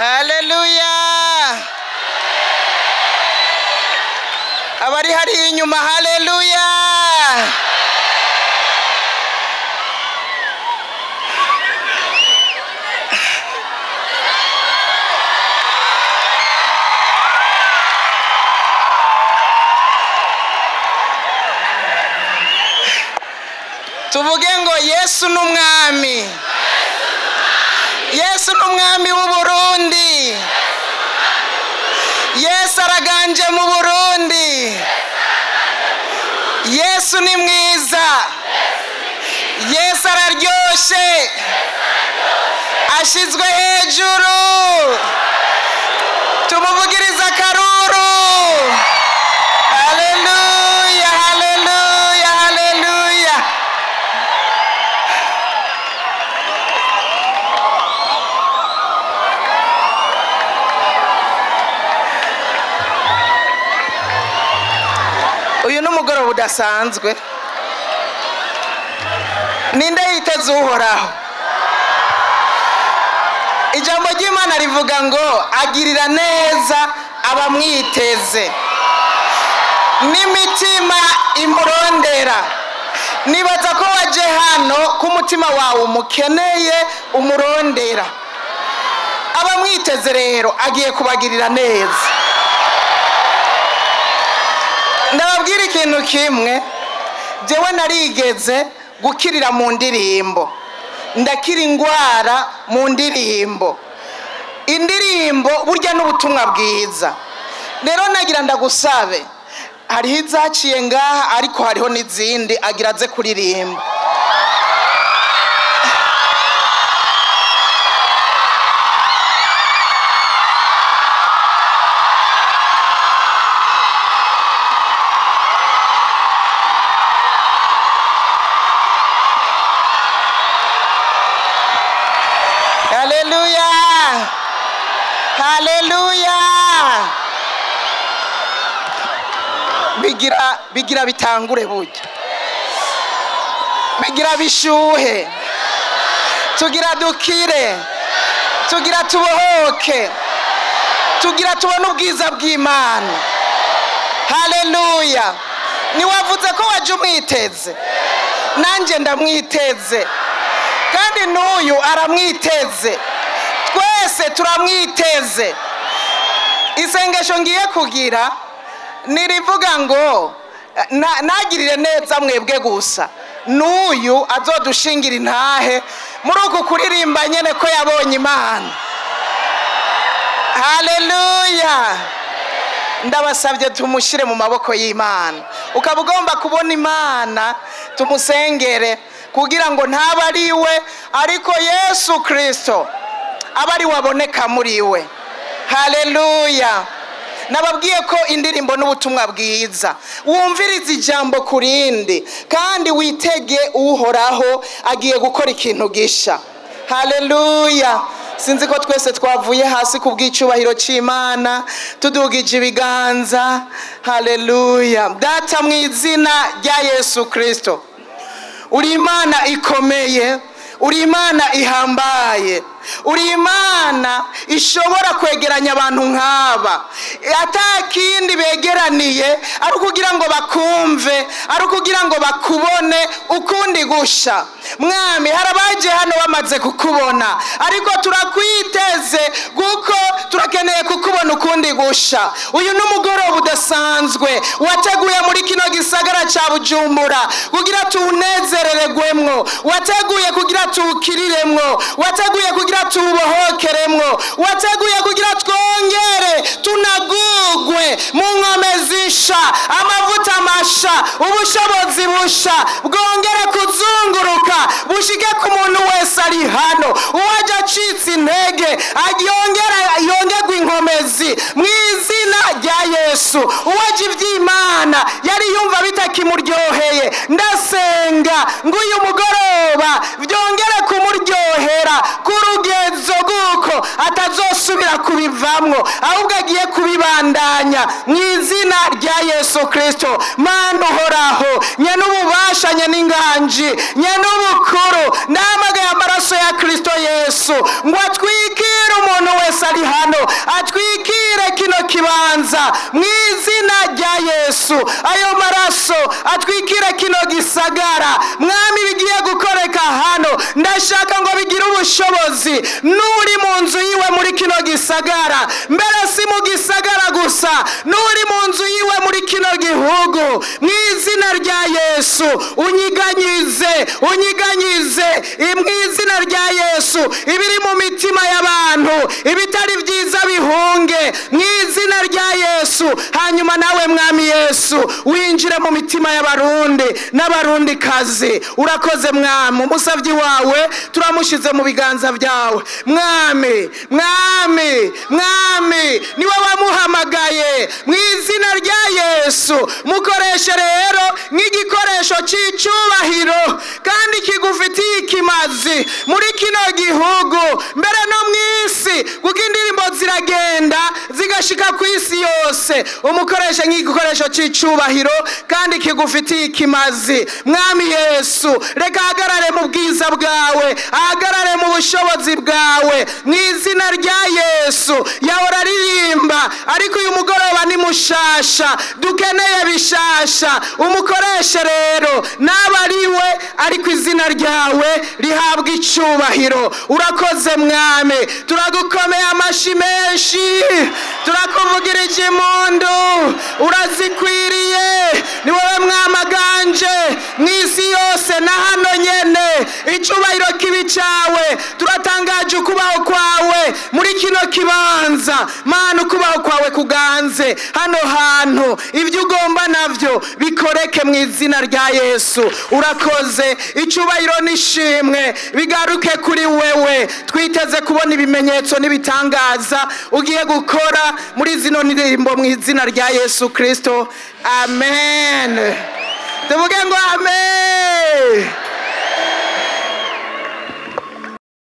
Haleluya. Abari hari inyuma, haleluya. Tuvuge ngo Yesu n'umwami. Yesu n'umwami w'u Burundi. Yesu araganje mu Burundi. Yesu ni mwiza. Yesu araryoshe. Ashizwe hejuru. Tumuvugiriza karuru. Haleluya, haleluya, haleluya. Uyu n'umugoroba udasanzwe. Ninde yiteze Uhoraho? Ijambo ry'Imana rivuga ngo agirira neza abamwiteze n'imitima imurondera. Nibaza ko waje hano ku mutima wawe umukeneye umurondera. Abamwiteze rero agiye kubagirira neza. Ndababwira ikintu kimwe, jewe narigeze gukirira mu ndirimbo, ndakira ingwara mu ndirimbo. Indirimbo burya n'ubutumwa bwiza. Rero nagira ndagusabe, hariho izaciye ngaha ariko hariho n'izindi agira aze kuririmba. Haleluya. Haleluya. Bigira bitangure burya. Bigira bishuhe. Tugira dukire. Tugira tubohoke. Tugira tubone ubwiza bw'Imana. Haleluya. Niwavuze ko waje umwiteze. Nanje ndamwiteze. Kandi n'uyu aramwiteze. Twese turamwiteze. Isengesho ngiye kugira nirivuga ngo nagirire neza mwebwe gusa. N'uyu azodushingira intahe muri uku kuririmba nyene ko yabonye Imana. Haleluya. Ndabasabye tumushire mu maboko y'Imana. Ukaba ugomba kubona Imana, tumusengere kugira ngo ntaba ari we ariko Yesu Kristo abari waboneka muri we. Haleluya. Nababwiye ko indirimbo n'ubutumwa bwiza. Wumviriza ijambo kurindi kandi witege Uhoraho agiye gukora ikintu gisha. Haleluya. Sinzi ko twese twavuye hasi kubw'icubahiro c'Imana tudugije ibiganza. Haleluya. Data mu izina rya Yesu Kristo, uri Imana ikomeye, uri Imana ihambaye, uri Imana ishobora kwegeranya abantu nk'aba. Atakindi begeraniye ari kugira ngo bakumve, ari kugira ngo bakubone ukundi gusha. Mwami, harabaje hano bamaze kukubona ariko turakwiteze kuko turakeneye kukubona ukundi gusha. Uyu n'umugoroba udasanzwe wateguye muri kino gisagara ca Bujumbura kugira tuwunezerererwemwo, wateguye kugira tuwukiriremwo, wateguye kugira tuwubohokeremwo, wateguye kugira twongere tunagugwe mu nkome zisha, amavuta masha, ubushobozi busha bwongere kuzunguruka bushike ku muntu wese ari hano. Uwaje acitse intege yongerwe inkomezi mu izina rya Yesu. Uwaje ivy'Imana yari yumva bitakimuryoheye, ndasenga ngo uyu mugoroba byongere kumuryohera ku rugezo guko atazosubira kubivamwo ahubwo agiye kubibandanya mu izina rya Yesu Kristo. Mana Uhoraho, nyene ububasha, nyene inganji, nyene ubukuru, ndamagaye amaraso ya Kristo Yesu ngo atwikire umuntu wese ari hano atwikire kino kibanza mu izina rya Yesu. Ayo maraso atwikire kino gisagara mwami, bigiye gukoreka hano ndashaka ngo bigire ubushobozi n'uri mu nzu yiwe muri kino gisagara, mbere si mu gisagara gusa, n'uri mu nzu yiwe muri kino gihugu, mu izina rya Yesu unyiganyize mu izina rya Yesu. Ibiri mu mitima y'abantu ibitari byiza bihunge mu izina rya Yesu. Hanyuma nawe mwami Yesu winjire mu mitima y'abarundi n'abarundi kazi. Urakoze mwami, umusavyi wawe turamushize mu biganza byawe mwami. Niwe wamuhamagaye mu izina rya Yesu. Mukoreshe rero nk'igikoresho cy'icubahiro kandi kigufitiye ikimazi muri kino gihugu, mbere no mu isi, kuko indirimbo ziragenda zigashika ku isi yose. Umukoreshe nk'igikoresho cy'icubahiro kandi kigufitiye ikimazi mwami Yesu. Reka ahagarare mu bwiza bwawe, ahagarare mu bushobozi bwawe mu izina rya Yesu. Yahora aririmba ariko uyu mugoroba ni mushasha, dukeneye bishasha. Umukoreshe rero naba ariwe, ariko izina ryawe rihabwa icubahiro. Urakoze mwami, turagukomeye amashi menshi, turakuvugirije impundu, urazikwiriye. Ni wowe mwamaganje mu isi yose na hano nyene, icubahiro kibi cawe. Turatangaje ukubaho kwawe muri kino kibanza Mana, ukubaho kwawe kuganze hano hantu, ibyo ugomba navyo bikoreke mu izina rya Yesu. Urakoze, icubahiro n'ishimwe bigaruke kuri wewe. Twiteze kubona ibimenyetso n'ibitangaza ugiye gukora muri zino ndirimbo mu izina rya Yesu Kristo. Amen. Tuvuge ngo amen.